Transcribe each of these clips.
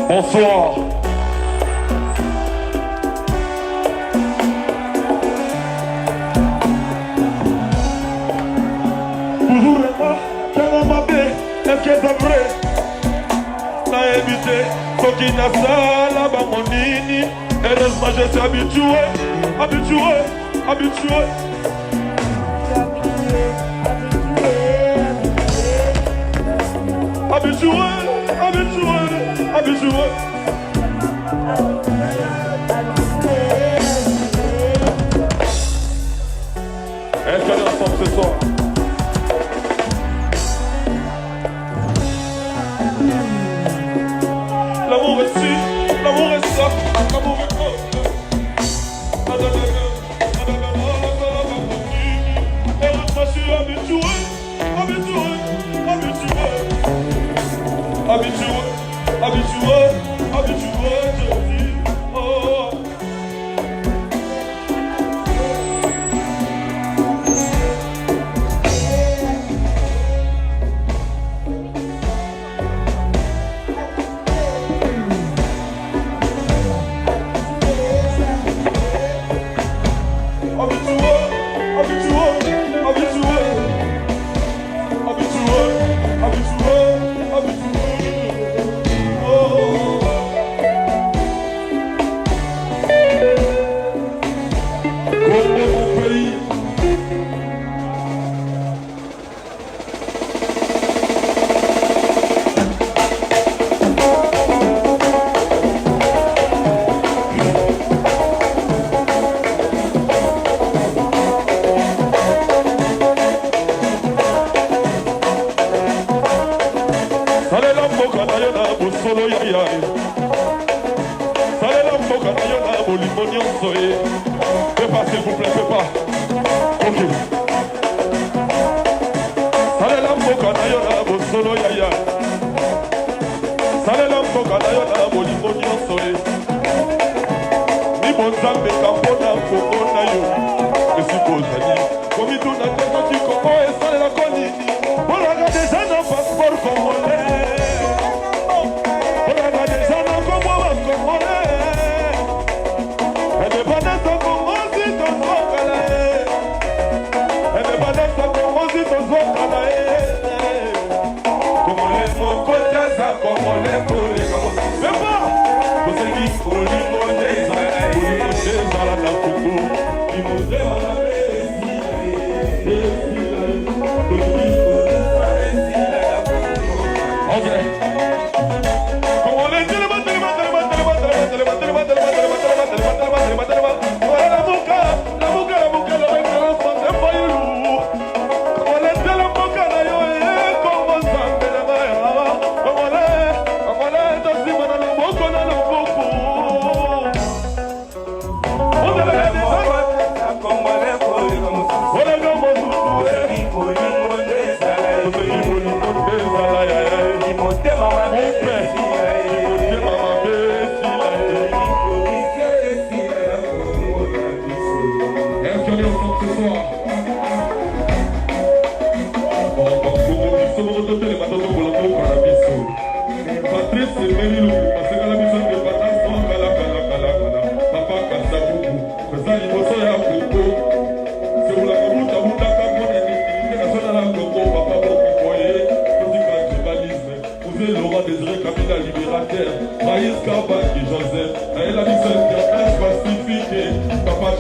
Bonsoir. Bonjour, Karamabé, Ekezabre, na évité, Kokina Sala, Bamonini, heureusement je suis habitué, habitué, habitué. Habitué, habitué, habitué. Est-ce qu'elle est ensemble ce soir? L'amour est ci, l'amour est ça, l'amour est quoi? Heureusement je suis habitué, habitué, habitué. Habitué, habitué, habitué, je dis, oh. Habitué, habitué, habitué, habitué, habitué, habitué. Fais pas s'il vous plaît, fais pas. Ok. Sale la mboka na yo na bosolo yaya. Sale la mboka na yo na bolingo nyonso ye. Ni bonzambe kampona kongo na yo. Esiko ozali. Komituna te soki kongo esalela konini. Bolaka deja na passeport congolais. Bolaka deja na kongo wa congolais. Indépendance Congo si ton zokala Indépendance Congo si ton zokala Congolais moko taza Congolais pour les Congolais. Mais pas Koseki olingo nezala na Congo Imozema na Besi Ok Congolais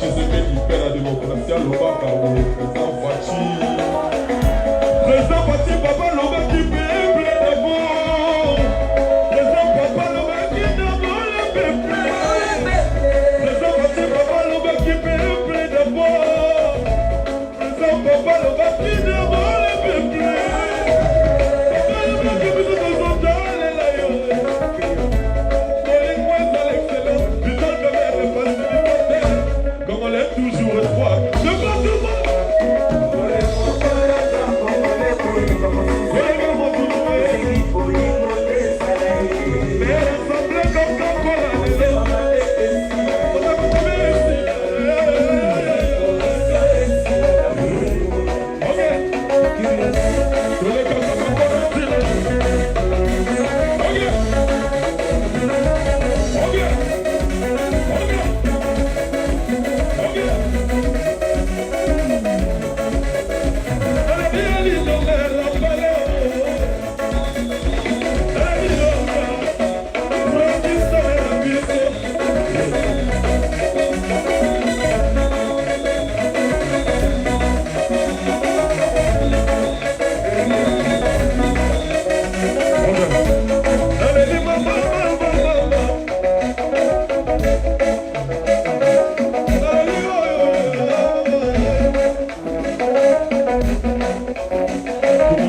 chez ce mec qui fait la démocratie à l'Oba, car on est présent Fachi. Présent Fachi, papa l'Oba qui paye plein d'amour. Présent papa l'Oba qui d'abord le peuple. Présent Fachi, papa l'Oba qui paye plein d'amour. Présent papa l'Oba qui d'abord le peuple. Papa l'Oba qui peut se sentir les laïos. Toujours froid, ne pas tout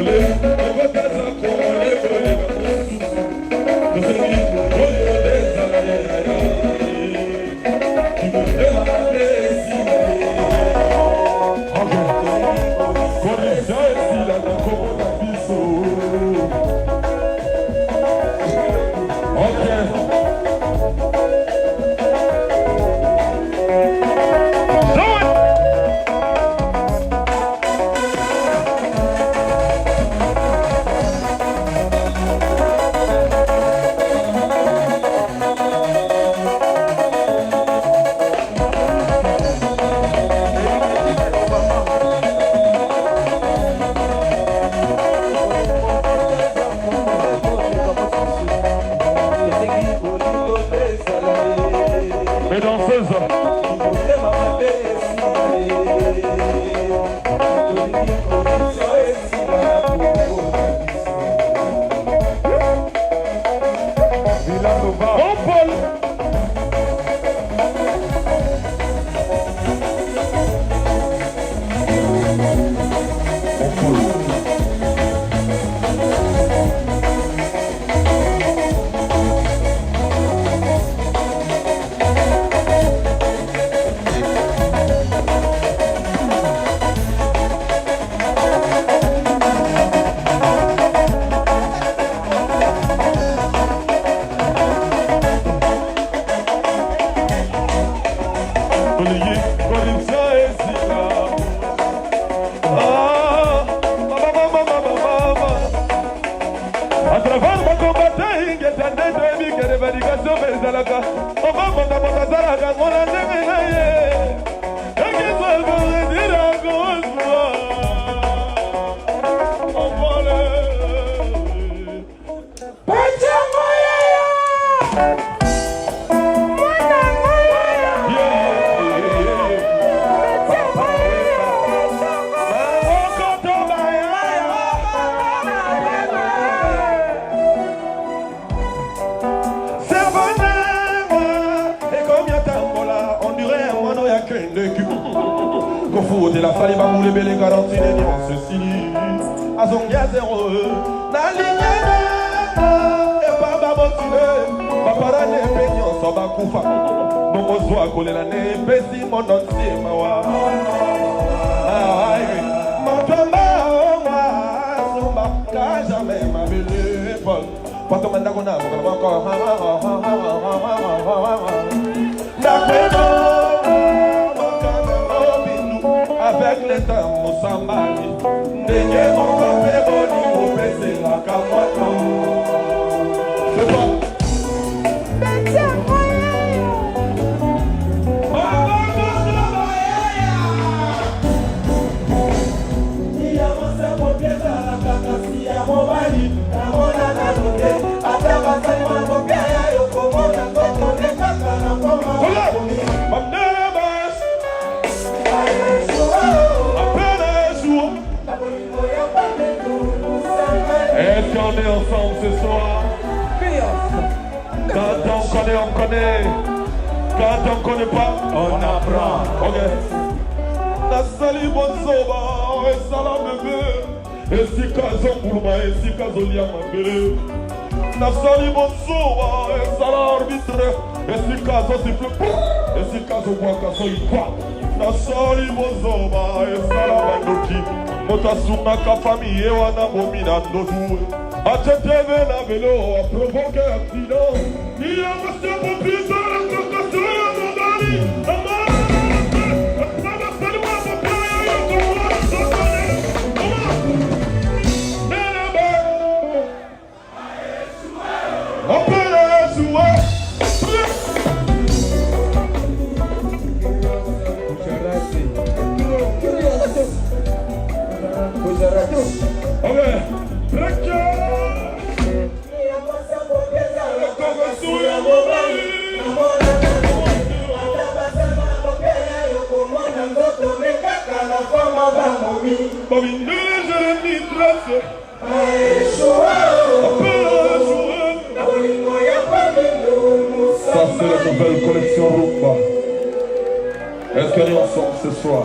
le de la fali ba moule bele garantie de dimanche ceci azongia zéro na ligne e pa ba motive ba para ne penyo so ba kufa bomo zo akolela ne pesi monon si mawa ai motomba o ma sumba ka jamais ma belle Paul pato manda kona ko avec les temps, on s'en marie. N'ayez mon café, bon niveau, baissez la capote. C'est bon. on est ensemble ce soir. Quand on connaît. Quand on connaît pas, on apprend. Ok. Nasali bonsoba, esala bébé. Esika zonguluma, esika zoliama bébé. Nasali bonsoba, esala arbitre. Esika zosifle, esika zowaka soyikwa. Nasali bonsoba, esala bandoki. Motasunga ka famille wana bomina ndodu. Acheteve la vélo, a provoqué accident. Il a passé pour plus de la cocation à mon mari. Ça c'est la nouvelle collection Rumba. Est-ce qu'on est ensemble ce soir?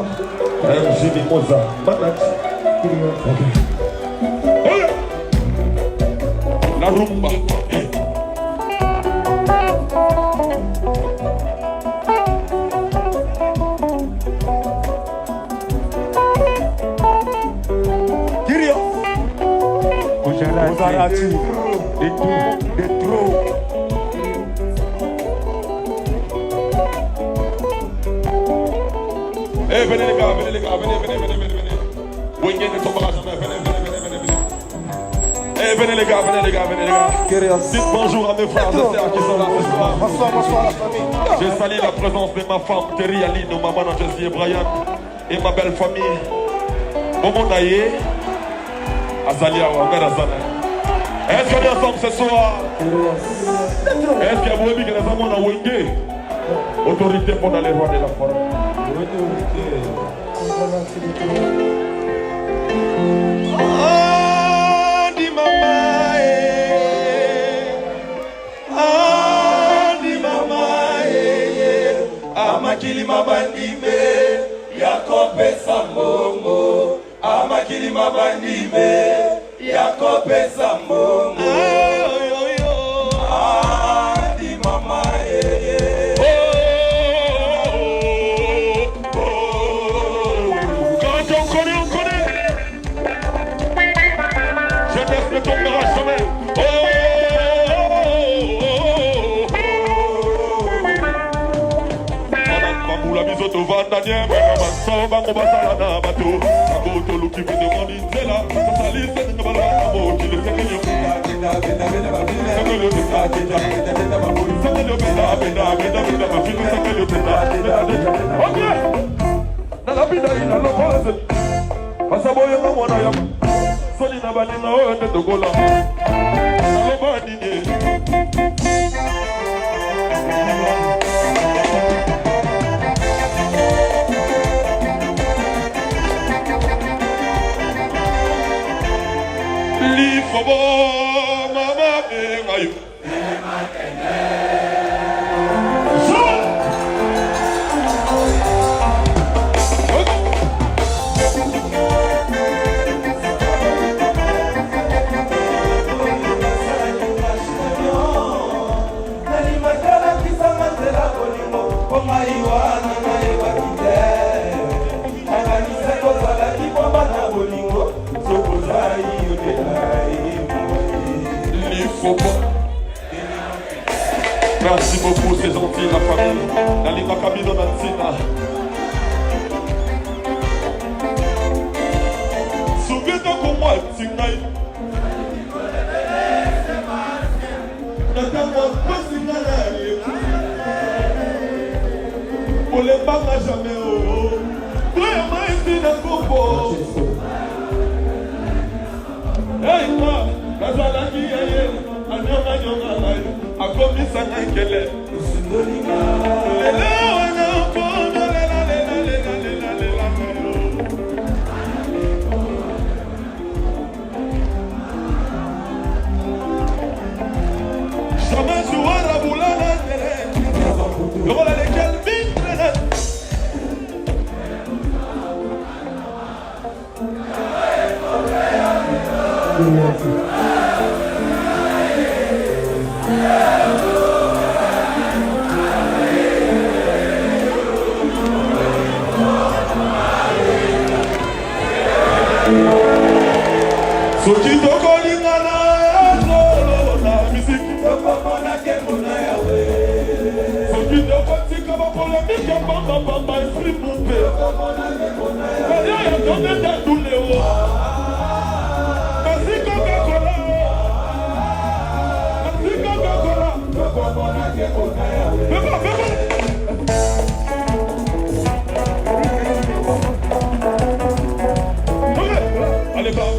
MJ Mimosa, Manach. La Rumba. Des trop. Eh, venez les gars, venez. Wingé ne tombera jamais, venez. Eh, venez les gars. Dites bonjour à mes frères et sœurs qui sont là ce soir. Bonsoir la famille. Je salue la présence de ma femme Terry Aline, ma maman Jessie et Brian et ma belle famille. Momo Naye, Azalia ou Amir Azana. Est-ce qu'on est ensemble ce soir? Est-ce qu'il y a beaucoup de gens qui sont Wingé? Autorité pour aller voir de la forêt. Andi mama amakili mabandime yakopesa mbongo amakili mabandime yakopesa mbongo andi mama ne tombera jamais. La bisoto vandanie, so bango basala na bato. Aboto luki vide moni zela, sali sene ngabala amo kile sekelyo. Soli na banina o ende togola. Aloba dine. Lifobo mama bengayo. Merci beaucoup, c'est gentil la famille. Nalima Kamino Natsina. Souviens-toi qu'on moi, Tsingaï. N'attends-moi pas Tsingaï. Pour les barres jamais haut. Toi et moi, ici dans le copo. Hey, moi, Kazalaki, akomisa ngekele lelo wana kono lela Soki tokolingana solo na misiki tokomona kemona yawe. Soki tokotika bapolemike bambabamba esprit mumpe kalia ya tonde tanduleo masiko kakola tokomona kemona yawe. Allez pas.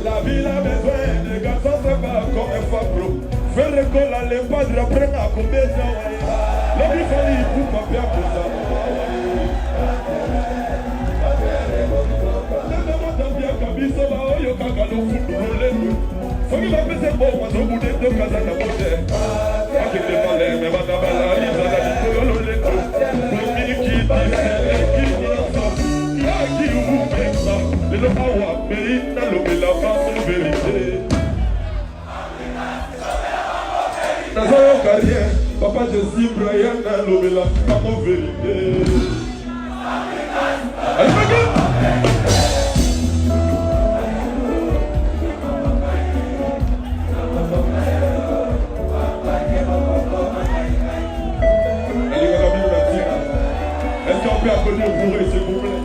La ville a besoin de garçons sympas comme un fabro. Faire l'école à l'époque, apprendre à combien de temps. La vie famille pour pas bien pour ça. Faut qu'il va passer bon, moi je voulais de casa na pote. Avec les palais, mais ma tabala, il va la vie pour le leto. Pour mini qui dit, qui vous met ça. Les gens à pays, dans le la femme vérité. Dans sa carrière, papa je suis Brian, dans le la femme vérité. Allez, est-ce qu'on peut applaudir pour eux, s'il vous plaît?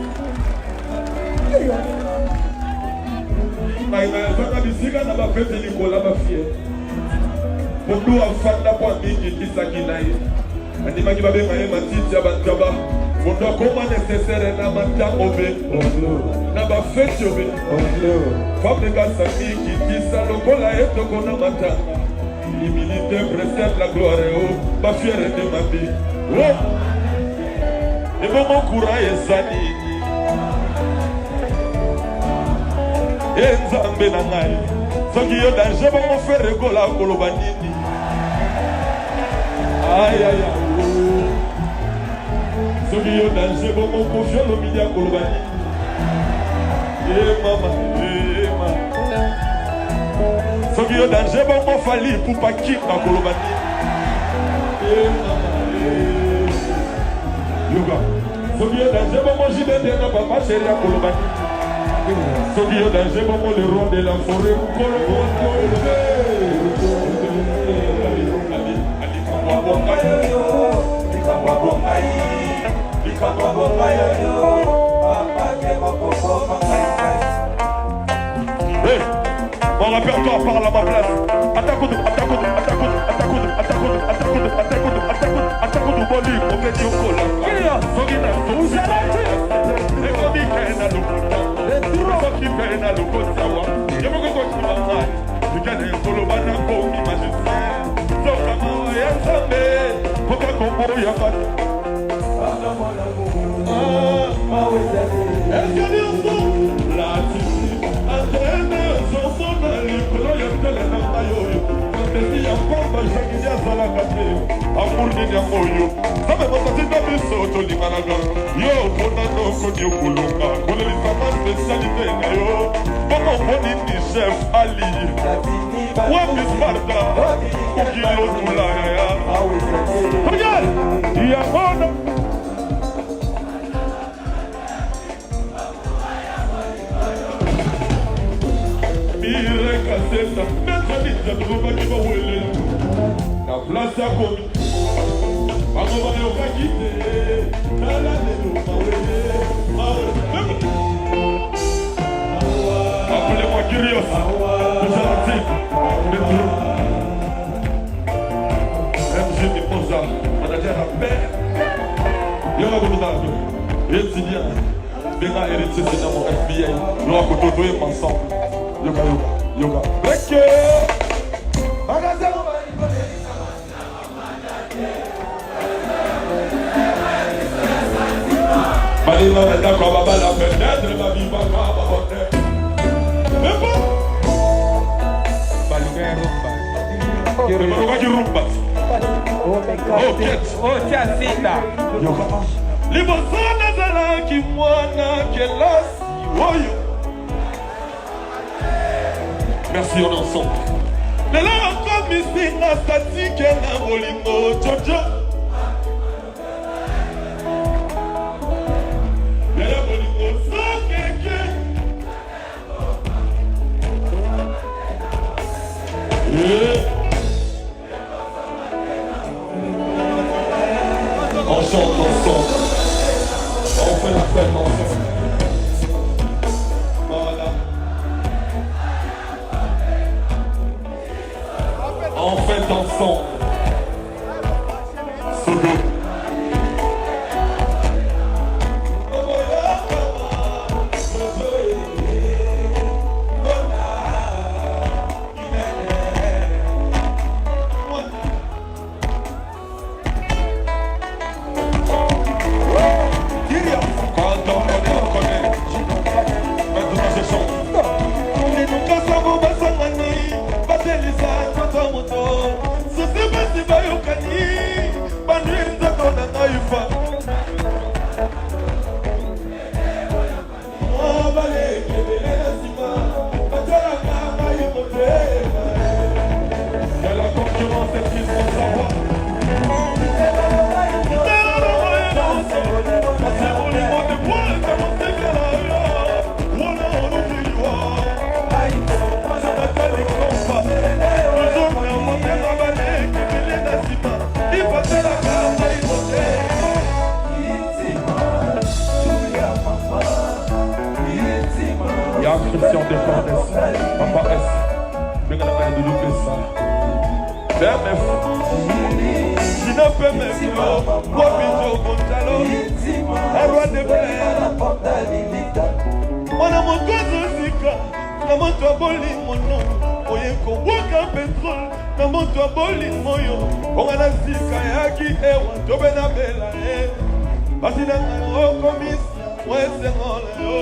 Zaka bisika na bapete Nicolas bafie. Mundu afanda kwa mingi kisaki naye. Andimaki babenga ye matiti ya bantaba. Mundu akoma nécessaire na matango be. Na bafete yo be. Femme kasa mingi kisa lokola etoko na matanga. L'humilité précède la gloire oh. Bafiere de ma vie. Oh. Et mon courage est sani. Nzambe na ngai soki yo danger bongo faire kola koloba nini aïe aïe aïe soki yo danger bongo kofia lo midi koloba nini mama soki yo danger bongo fali pour pas kinga koloba nini mama yoga soki yo danger bongo jibende na papa chéri koloba nini. Soki yo danger bongo le roi de la forêt mon répertoire parle à ma place. Attaque amour ni nyangoyo sabe motatinda bisoto linganaga yo pona no konyo kulunga koleli sama spécialité na yo bongo boni ni chef Ali wapi Sparta ukilo tulaya ya regarde ya mono mire kaseta metani tatuba kiba wele na place ya komi Maman yo kakite, nala lelo mawele, appelez-moi Kyrios, MC Mimosa, manager à paix. Yoga Boudado, étudiant, Béna héritier c'est dans mon FBI, l'on a côtoyé ensemble. Yoga, yoga, break. Malima meta kwa baba la fenêtre, ma vie va pas m'abonner. Mais bon, Balugero, Oh, tiens, Sita. Liboso nazalaki mwana kelasi oyo. Merci, on est ensemble. Lelo okomisinga statike na bolingo jojo. Lelo bolingo sokeke. On chante ensemble. On fait la fête ensemble. Voilà. On fait ensemble. Sogo. Christian de Cordes, Papa S, Bengalanga de Lupesa, BMF, Sina PMF, Wabito Gonzalo, Arwa de Blair, on a mon tozo zika, na moto aboli mono, oyeko waka petrol, na moto aboli moyo, on a la zika yaki ewa, tobe na bela basina ngaro komis, mwese ngole yo.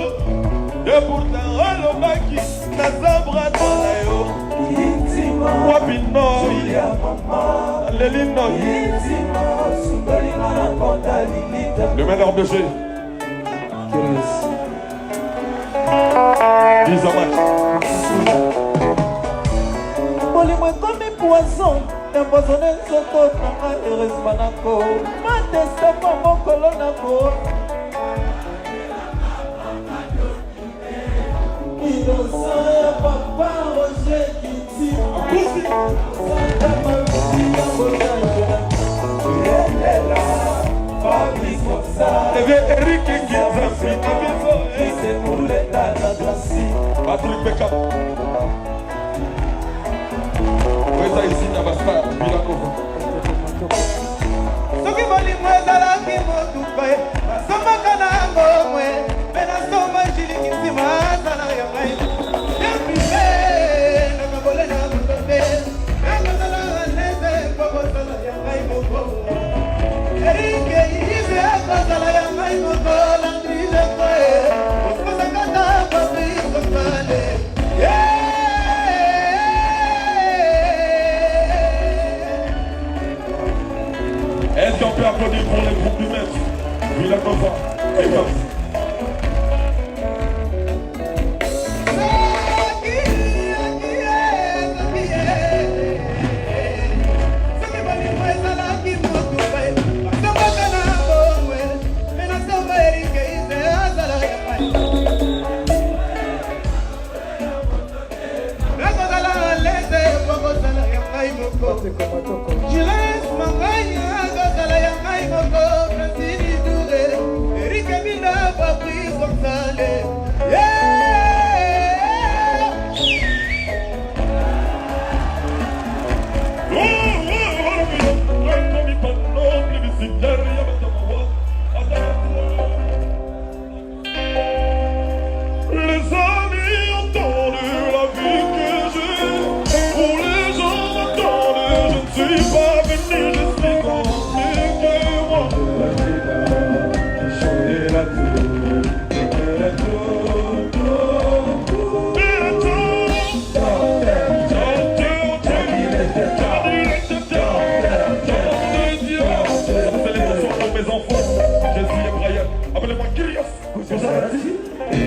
Et pourtant, on l'a qui n'a pas bras yo. Wapino, Lelino, le meilleur BG. 10 ans match. Molimo comme poison, empoisonné soto nanga heureusement nako. Matesta pa mokolo nako. Innocent papa Roger Kiti. Santa Maria Bojangela. Fabrice Mossa. Eric Kizampi, c'est pour l'état de la glace. Patrick Beckham. Weza ici Nabasta, Bilakova. Soki bolingo ezalaki motuka ye basomaka na ngomwe mpe nasomba jiliki nsima azala ya ngai yapipe nakabole na motote nakozala neze mpo kosala ya ngai moko erike ize akozala ya ngai moko landrise koe osakata fabrice kosale Est-ce qu'on peut applaudir pour les groupes du maître? Villa Nova, et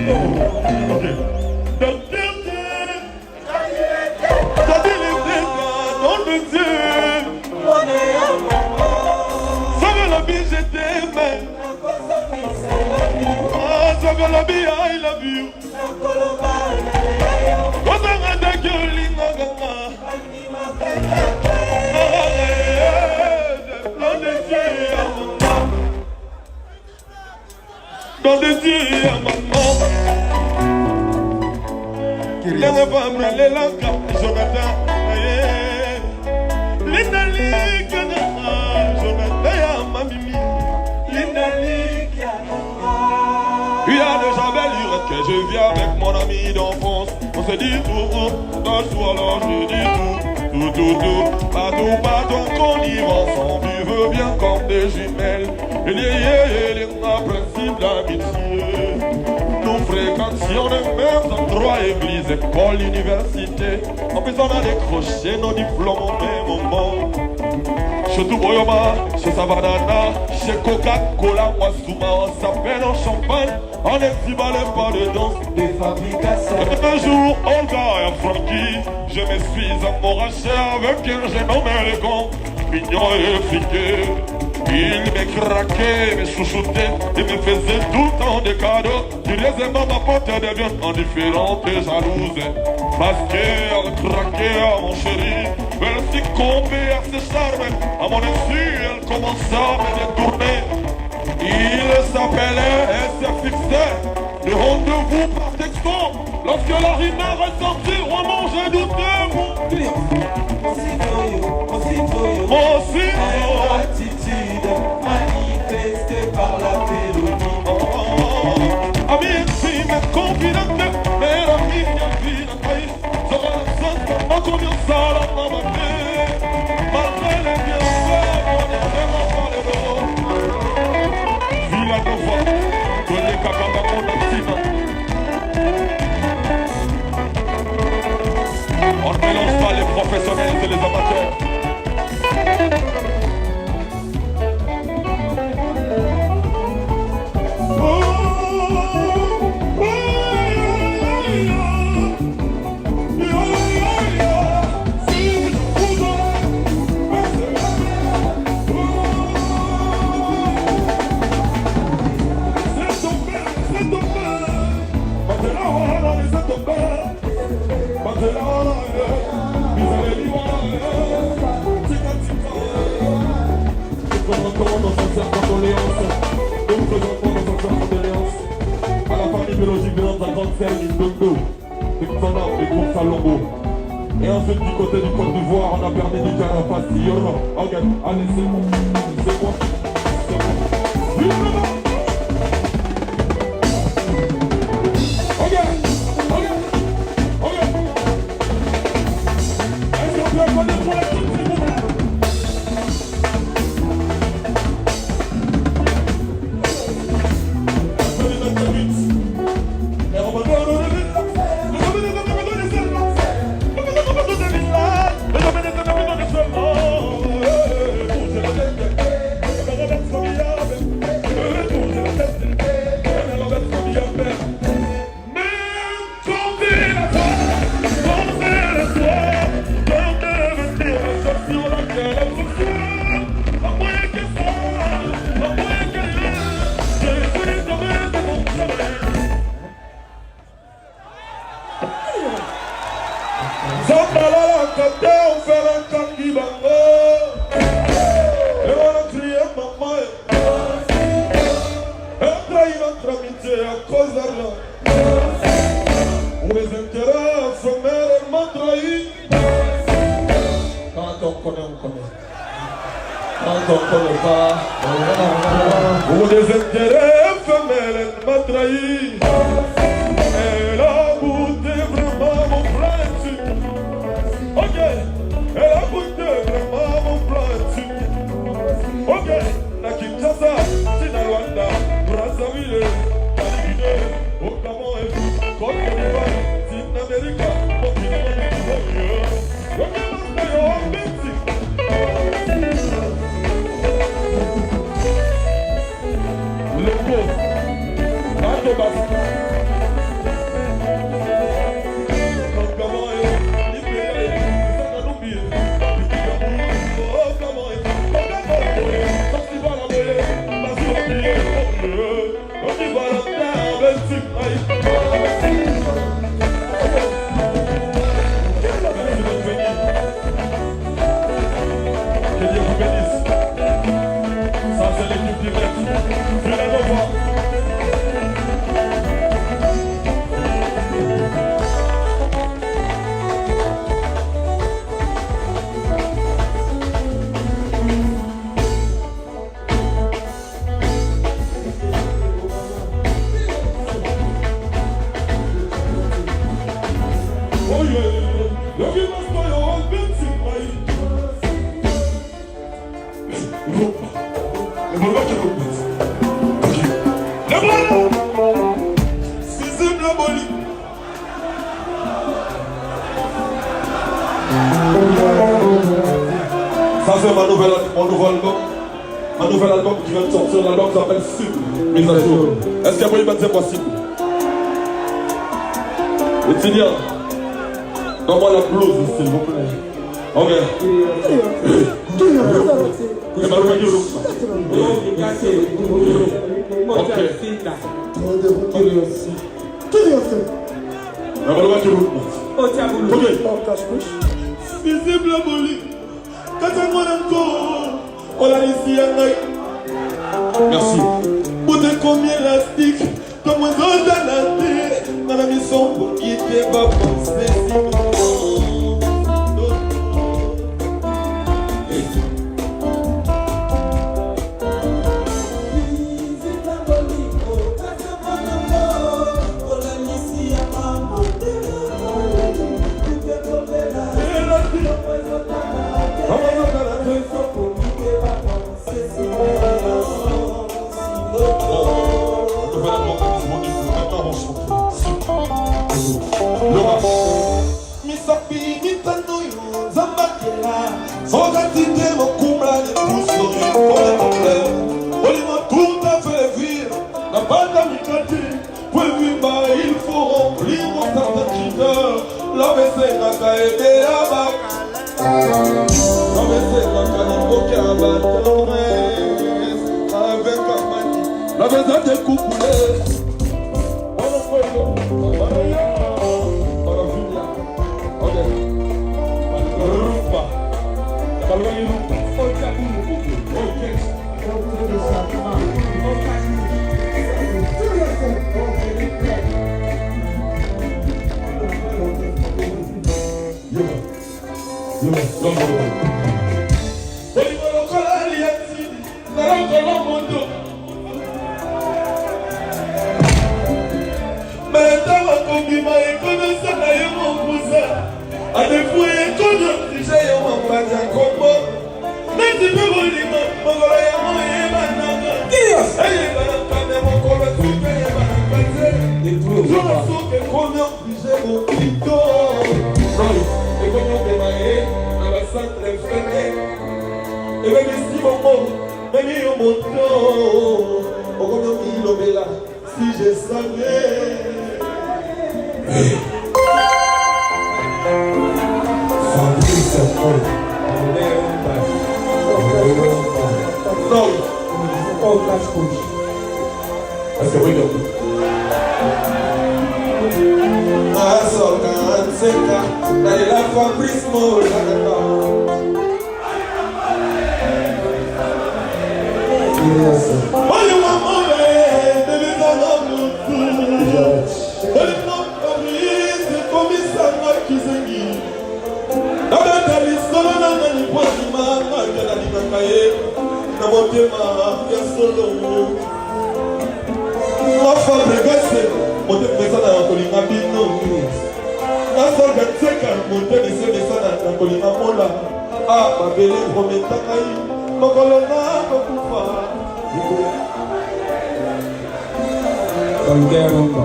I love you. Dans des yeux à maman. Dans la femme, les langues, Jonathan. L'Italie, Jonathan, ma mimi. L'Italie, il y a déjà belle que je vis avec mon ami d'enfance. On se dit tout, dans le soir alors je dis tout, partout, qu'on y va ensemble, vivre bien comme des jumelles. Et les principes d'amitié. Nous fréquentions les mêmes endroits, église, école, université. En plus on a décroché nos diplômes au même moment. Chez Touboyoma, chez Savannah, chez Coca-Cola, moi Souma, on s'appelle en champagne. On exhibe les pas de danse des fabrications. Un jour, Olga et Frankie, je me suis amouraché avec un jeune homme élégant, mignon et efficace. Il me craquait, me chouchoutait et me faisait tout le temps des cadeaux. Il aisément m'apportait des biens en différentes et jalouses. Parce qu'elle craquait à mon chéri, elle succombait à ses charmes. À mon insu, elle commença à me détourner. Il s'appelait et se fixait le rendez-vous par texto. Lorsque la rime a ressenti, vraiment j'ai douté. Mon attitude manifestée par la mélodie. Ami intime, confidente, mais la vie a vu la faille. Sera la seule, on convient ça la maman. Malgré les bienfaits, on est vraiment pas les beaux. Vu la devoir, que les cacamas mon accident. On ne mélange pas les professionnels et les amateurs. À la famille biologique de notre grande sœur Ndondo, de Kona, de Groupe Salombo. Et ensuite du côté du Côte d'Ivoire, on a permis du Carapaz, Yoro. Ok, allez, c'est bon. C'est bon. C'est bon. Ok, ok, ok. Est-ce qu'on peut connaître pour la toute, s'il vous plaît? Pour des intérêts éphémères, elle m'a trahi. Elle a goûté vraiment mon pratique. Ok, elle a goûté vraiment mon pratique. Ok, la Kinshasa, Sinarwanda, Brazzaville, Guinée, au Gabon et tout, Côte d'Ivoire, Sud-Amérique, le Oh yeah, look at my style, I've been to my. Sixième la boli. Ça c'est mon nouvel album. Un nouvel album qui vient de sortir, l'album s'appelle Cible. Mise à jour. Est-ce qu'il y a moyen de dire moi Cible? Étudiant, donne-moi la blouse, s'il vous plaît. Ok. Visible la boli. Merci. Bouté comme élastique, comme un autre à la tête. Dans la mission pour qui t'es pas pensé. Il faut remplir mon synthétiseur. La vaisselle n'a qu'à aider à battre. La vaisselle n'a qu'à invoquer à battre. Avec Amani, la vaisselle des coupoulés. Si je savais. Fabrice non. Oh, cache couche. Est-ce que vous voyez? Ah, ça, quand c'est là, d'aller la Fabrice Moll,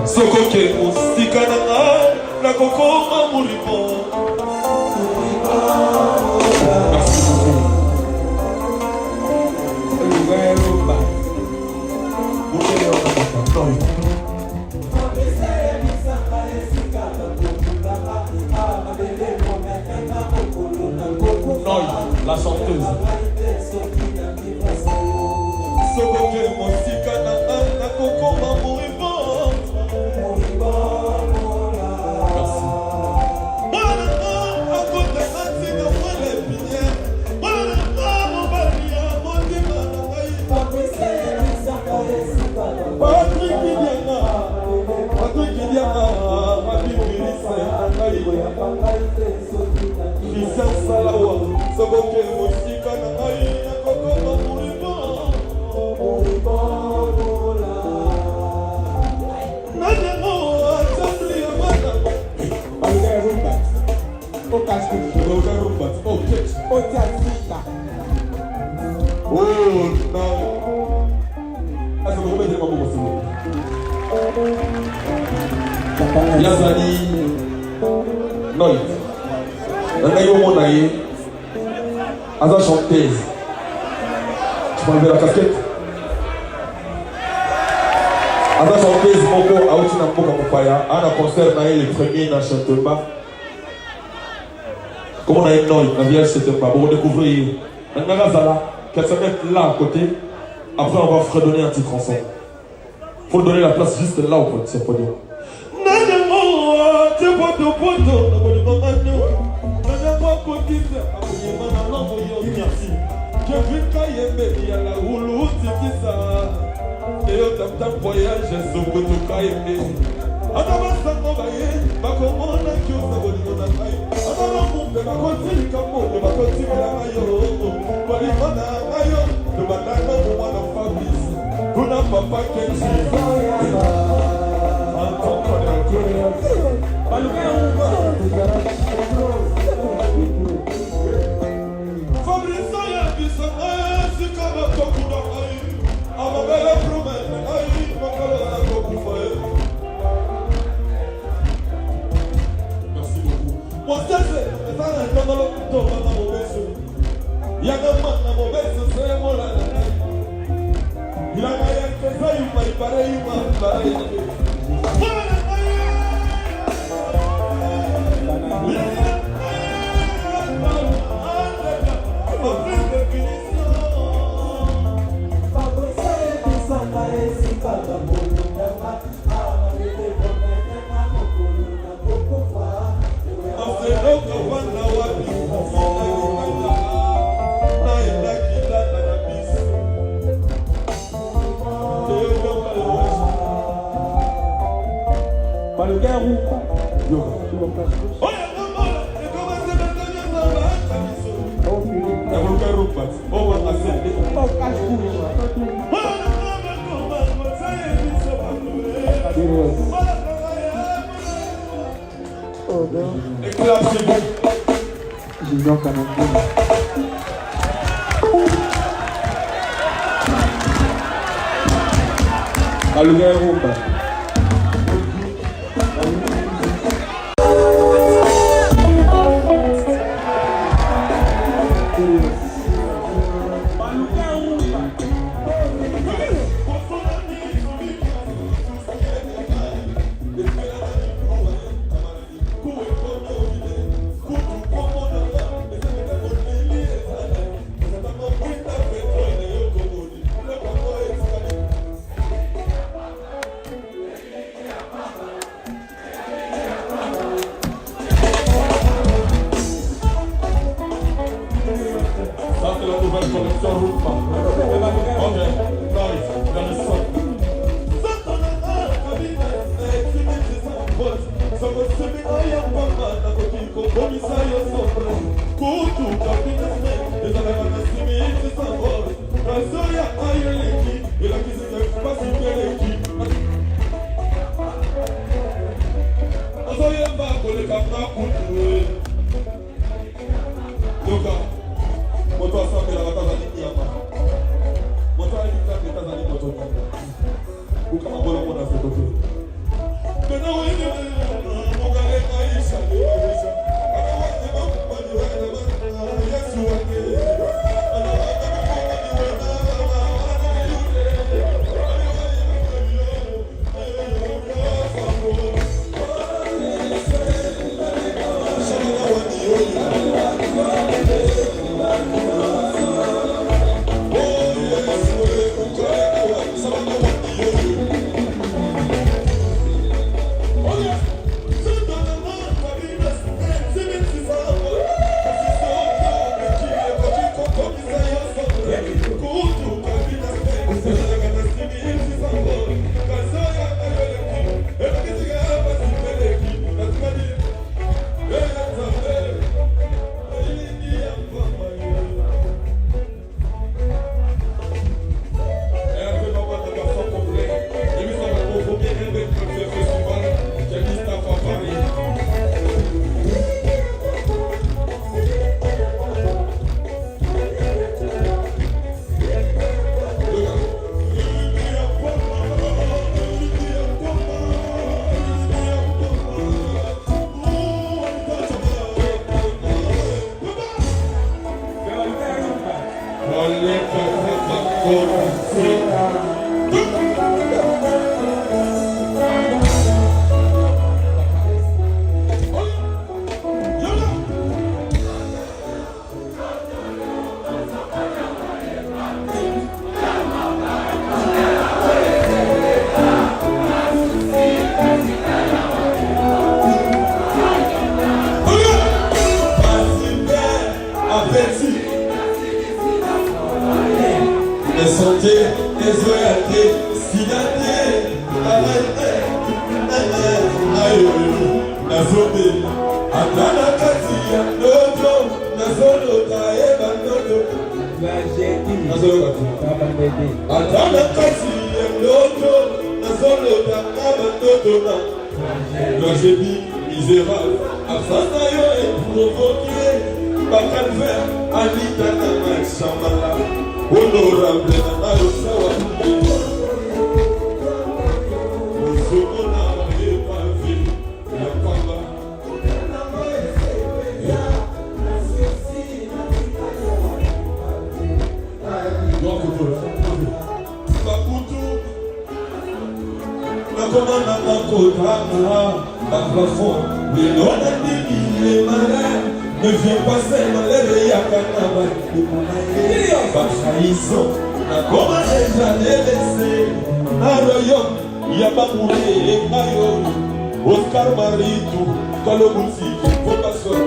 Soko ke musika nanga na koko mamuripo. Merci beaucoup. La chanteuse. Soko ke musika nanga na koko mamuripo. Yazali Noy. Nanayo Monaye. Aza chanteuse. Tu m'enlèves la casquette. Aza chanteuse Moko Aouti na Mboka Mopaya. Ana concert naye le premier na Chantemba. Comme on a une Noy, na village Chantemba. Bon, on découvre Nanaga Zala, qu'elle se mette là à côté. Après, on va fredonner un titre ensemble. Faut donner la place juste là au podium. Oh yeah. santé, ezoyate, sidate, arrête, nazobe, atana kati ya ndoto, nazoloka eba ndoto, atana kati ya ndoto, nazoloka eba ndoto na, tragédie misérable, afana yo provoqué, bakalver, alita na machamala, honorable na nayo sawa. Ne viens pas seulement les yakana, par trahison, la coma déjà délaissé, un royaume, Yabamouré et Mayo, Oscar Marito, Kalobouti, Vocation,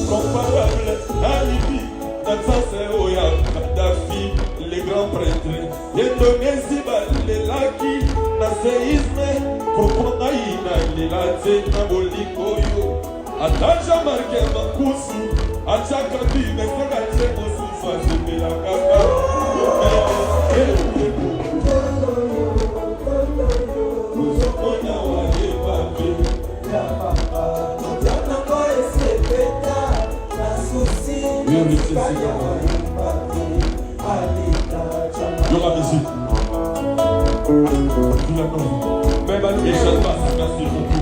comparable, Alibi, Natsase Oya, Kadhafi, les grands prêtres, Indonésie, les Laki, na séisme, Propongaïna, les Laté, Nabolikoyo, Ataja Marke Makusu, Achakabi, Mesagate, Mosufa, Zebela Kaka, Merci beaucoup.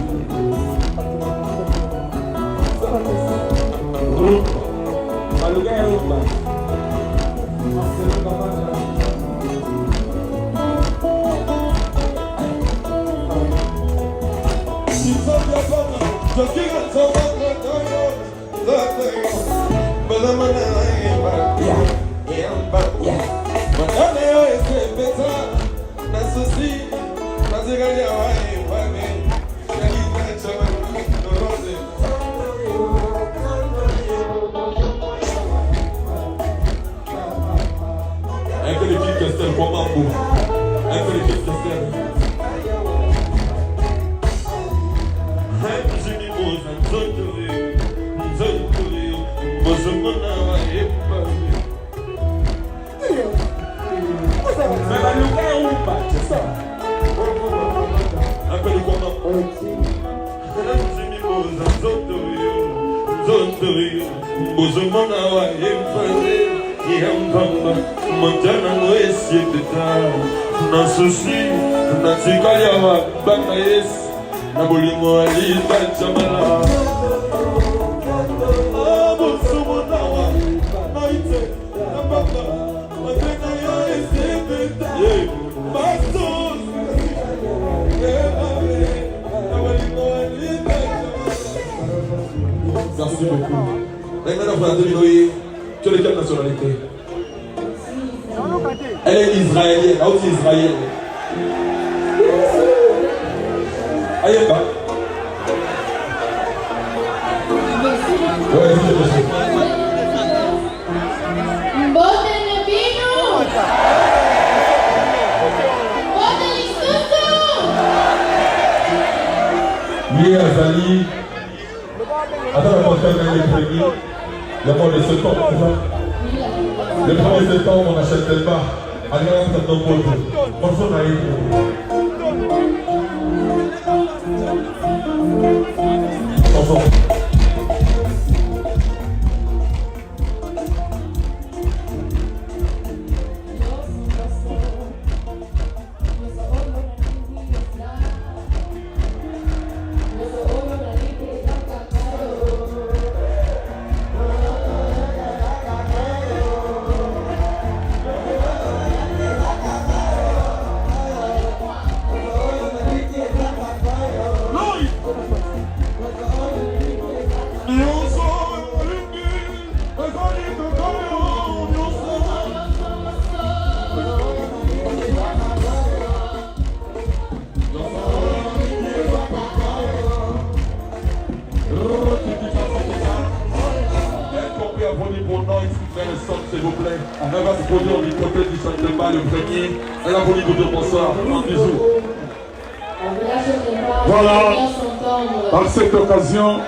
Tu es de quelle nationalité? Elle est israélienne, elle aussi israélienne. Aïe, pas. Ouais, Azali, attends, on va faire les premiers. Il y a pas de septembre, c'est ça? Le 1er septembre, on achète tel bas. Allez, on va faire nos potes. Bonjour, Naïf. Bonjour. le bal, le premier. Elle a voulu vous dire bonsoir. Un bisou. Voilà. Par cette occasion,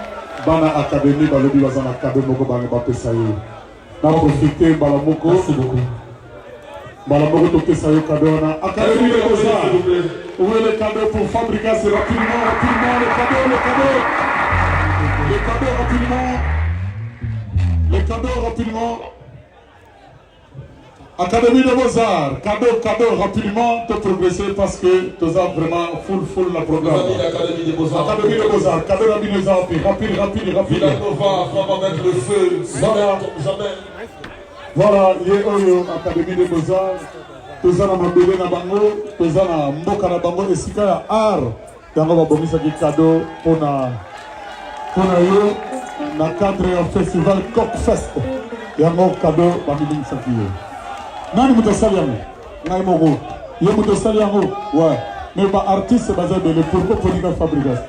dans l'académie, dans le Bibazan Académie, on va profiter. Merci beaucoup. Malamoko toke sayo cadeau na Académie des Beaux-Arts. Où est le cadeau pour fabriquer rapidement le cadeau rapidement. Académie des Beaux-Arts, cadeau rapidement pour progresser parce que tu as vraiment full la programme. Académie des Beaux-Arts. Académie des Beaux-Arts, cadeau rapide. Il va mettre le feu. Jamais. Voilà, il y a l'Académie des Beaux-Arts. Tous en mabele na bango, tous en mboka na bango esika ya art. Tango babomisa ki cadeau pour na yo na cadre ya festival Cockfest. Yango cadeau bamili sakiyo. Nani mutasali yango? Ngai moko. Yo mutasali yango? Ouais. Mais ba artiste basé de le pourquoi pour une fabrication.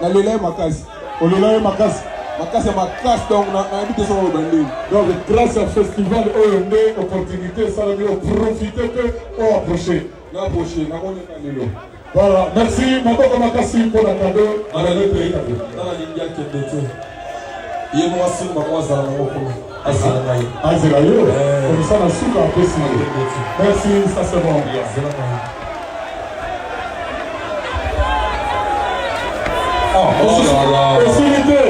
Na lela makasi. Olela makasi. Makasi makasi donc na habite sur le bandé. Donc grâce au festival OMD opportunité ça va profiter que on approcher. Na approcher na on est lelo. Voilà, merci Maboko Makasi pour la cadeau. Dans le pays dans la ligne qui est détenu. Il y a moi si moi ça na moko. Azelayo. Azelayo. Comme ça na souka apprécié. Merci, ça c'est bon. Possibilité.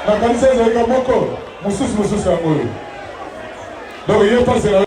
La canisa est avec Moko. Moussous c'est un mot. Donc il est passé là.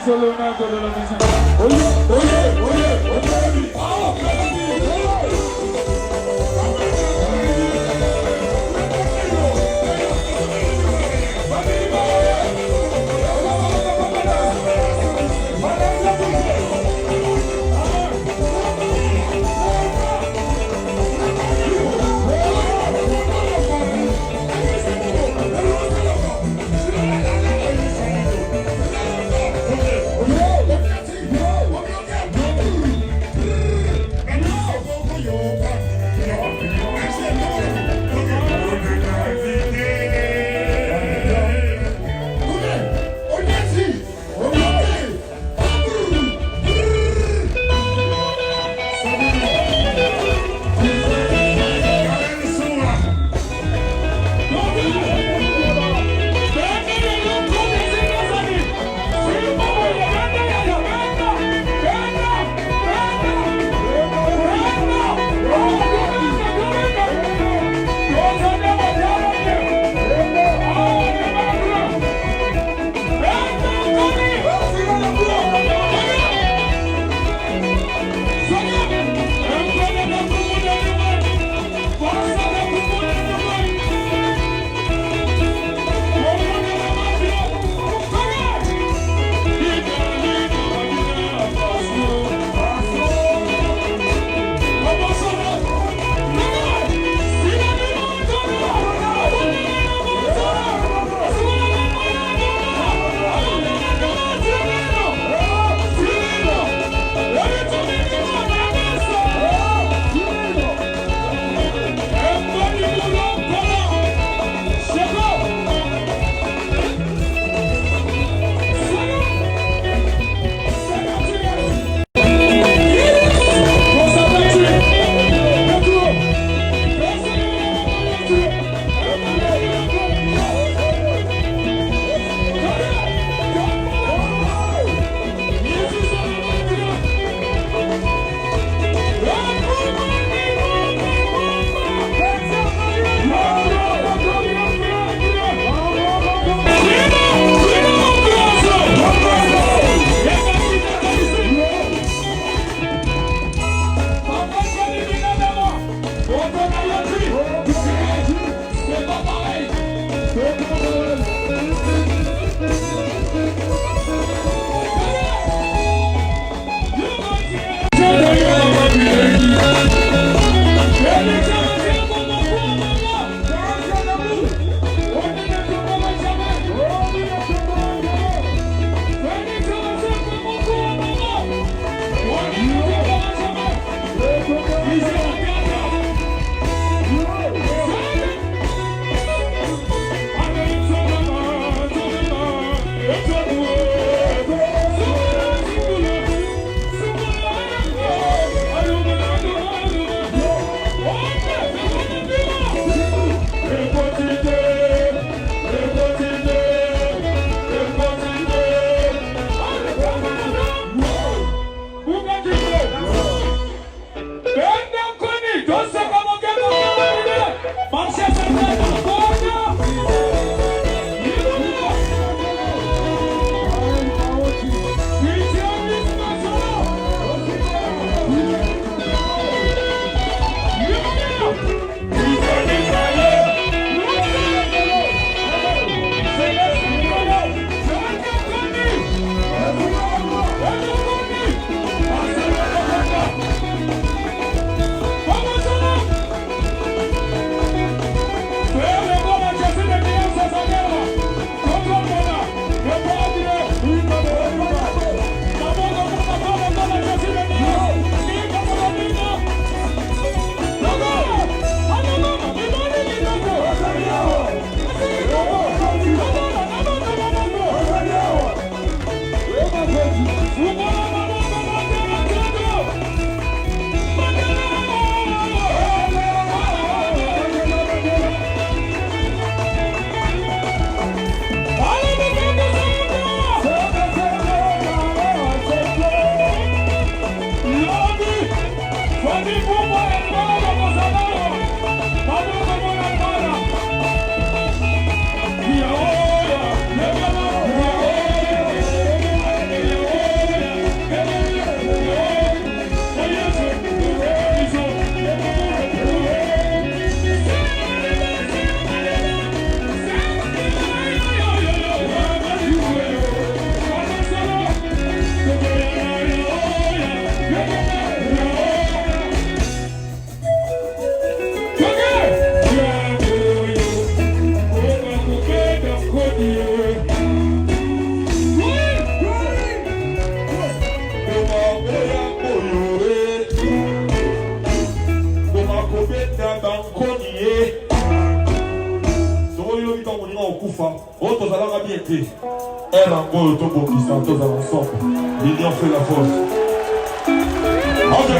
Leonardo de la musique. Beta Bankonier. Soyo Vita Moninga Okufa. Autres Zalanga bien été. Elle en gros, Tobo qui sont tous ensemble. L'union fait la force. Ok.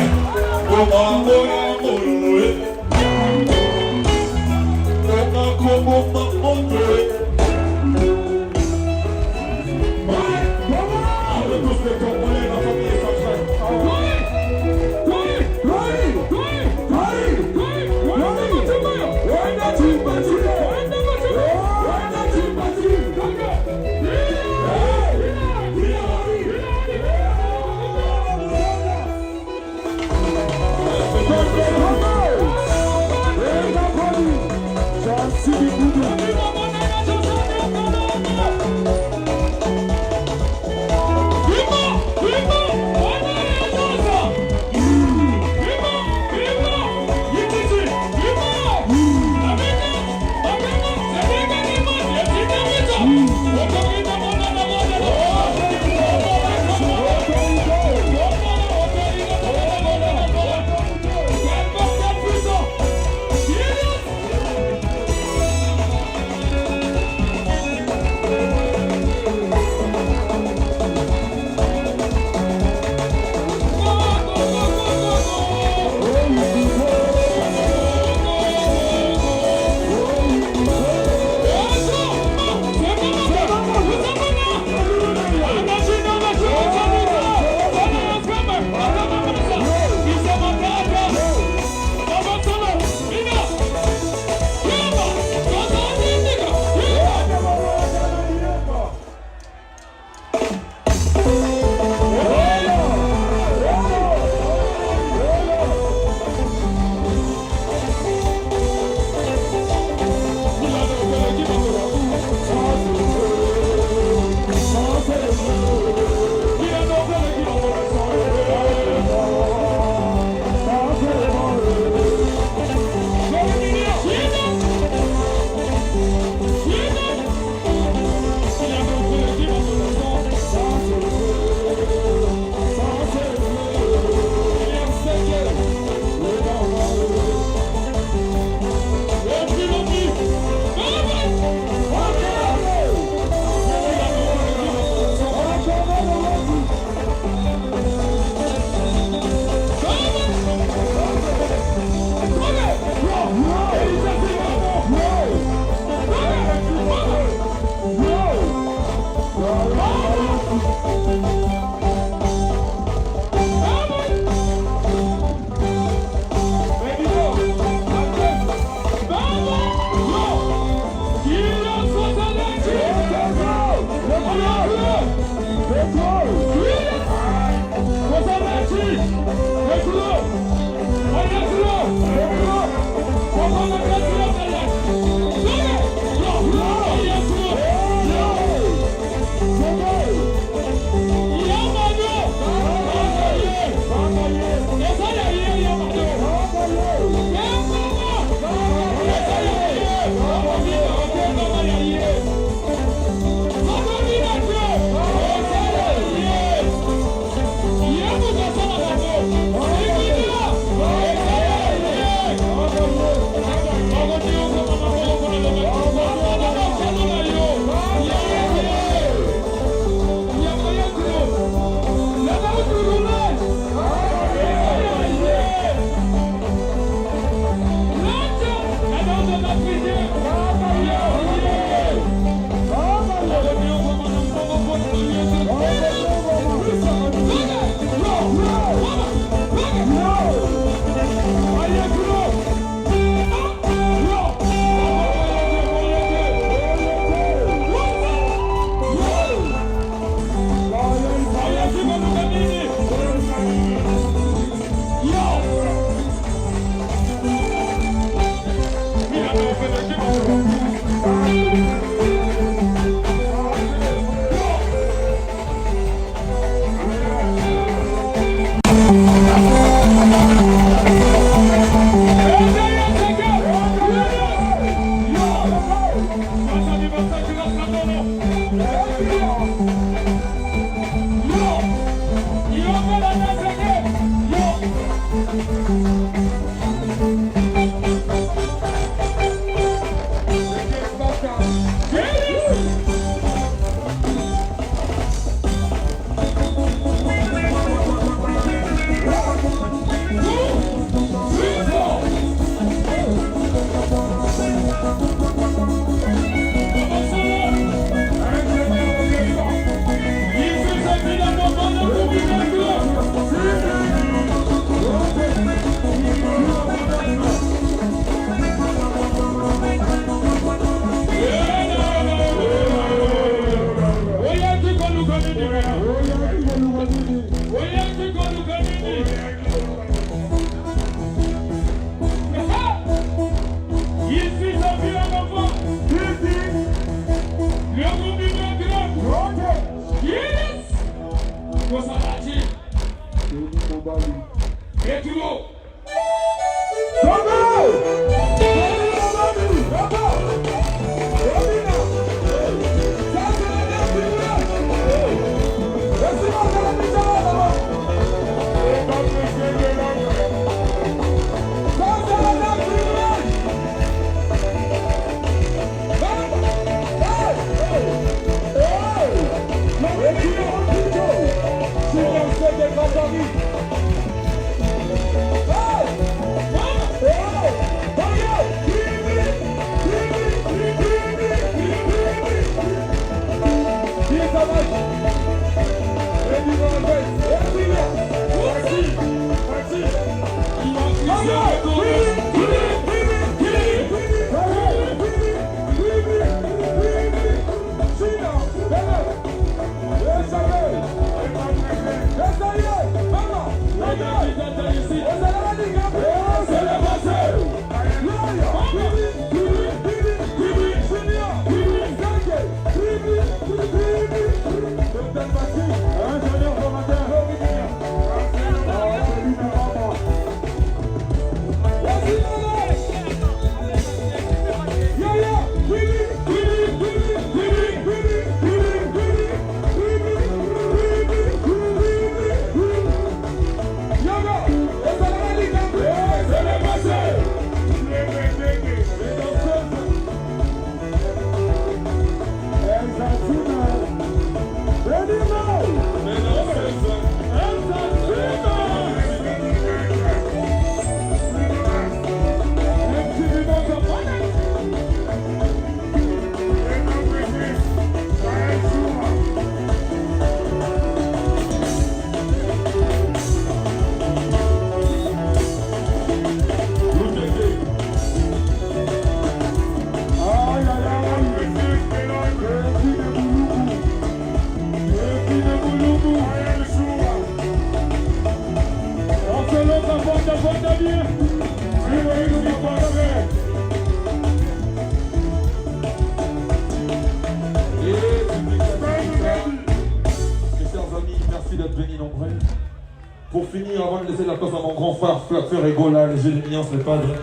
Pour finir, avant de laisser la place à mon grand frère, frère Ego, là, les jeux de nuances, les padres.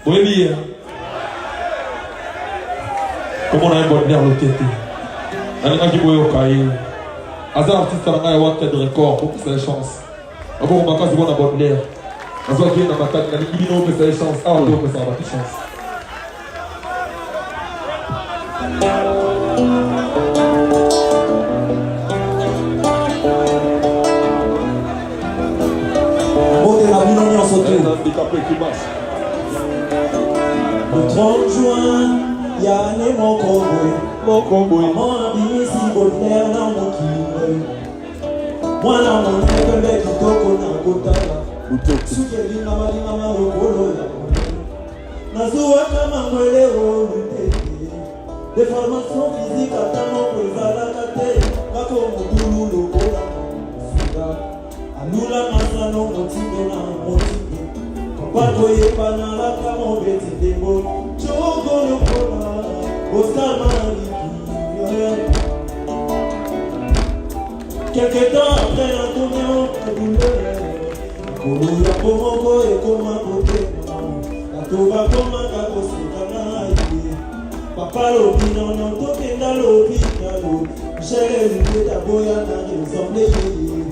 Oui, hein. Comment on a un bon air le tété. Un gars qui boit au cahier. Azar artiste à la main, de record, pour que ça ait chance. D'abord, on va casser bon à bon air. Azar qui est dans ma tête, il a dit, non, mais ça ait chance. Ah, on peut ça avoir de chance. Le 30 juin, il y a un mon cowboy. Maman a mis si Baudelaire dans mon kiwi. Moi, dans mon nez, qui toko na kotala. Sukeli na mali mama okolo ya kone. Nazuwa kama mwele o lutete. Déformation physique à ta mon prézala kate. Bako mudulu lokola suga. Anula masano motibe na motibe. Papoye panala kama beti debo. Chogo lokola. Oscar Maliki. Quelque temps après la tournée au douleur. Kolo ya pomoko e koma kote. Atoba koma kakosi kana ide. Papa lobi non tokenda lobi kalo. Chere lute taboya na ressemble yeye.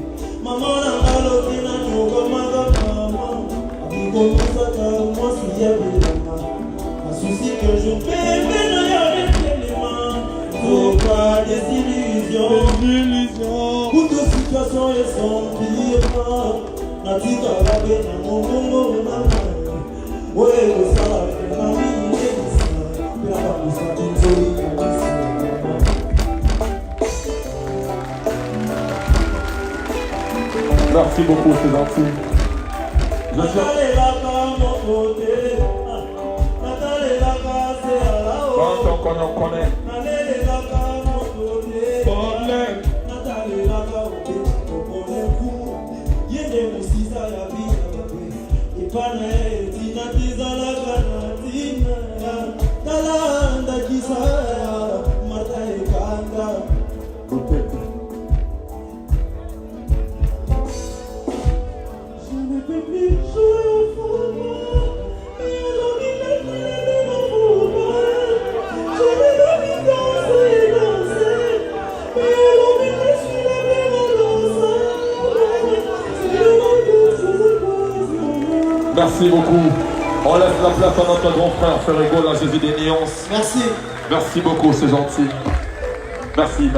Maman na lobi na nyoko mama. Abi komisa ka moi si ya belama. Un souci que je fais maintenant y'a l'élément. Faut pas des illusions. Toutes les situations elles sont pires. Natika rabe na mongongo mama. Ouais, le ça la vie est ça. Puis la pousse à une jolie cabisse. Merci beaucoup, c'est gentil. Nathalie la mon côté. Nathalie la c'est à la haut. On connaît. Nathalie la mon côté. Nathalie la côté. On connaît coup. Yende musisa ya vie. Ipane tina tiza la kanatina. Talanda kisaya. Mata ekanda. Je ne peux plus jouer au football. Mais aujourd'hui je suis le football. Je ne peux plus danser. Mais aujourd'hui je suis le plus Merci beaucoup. On laisse la place à notre grand frère Ferrego, la Jésus des nuances. Merci. Merci beaucoup, c'est gentil. Merci.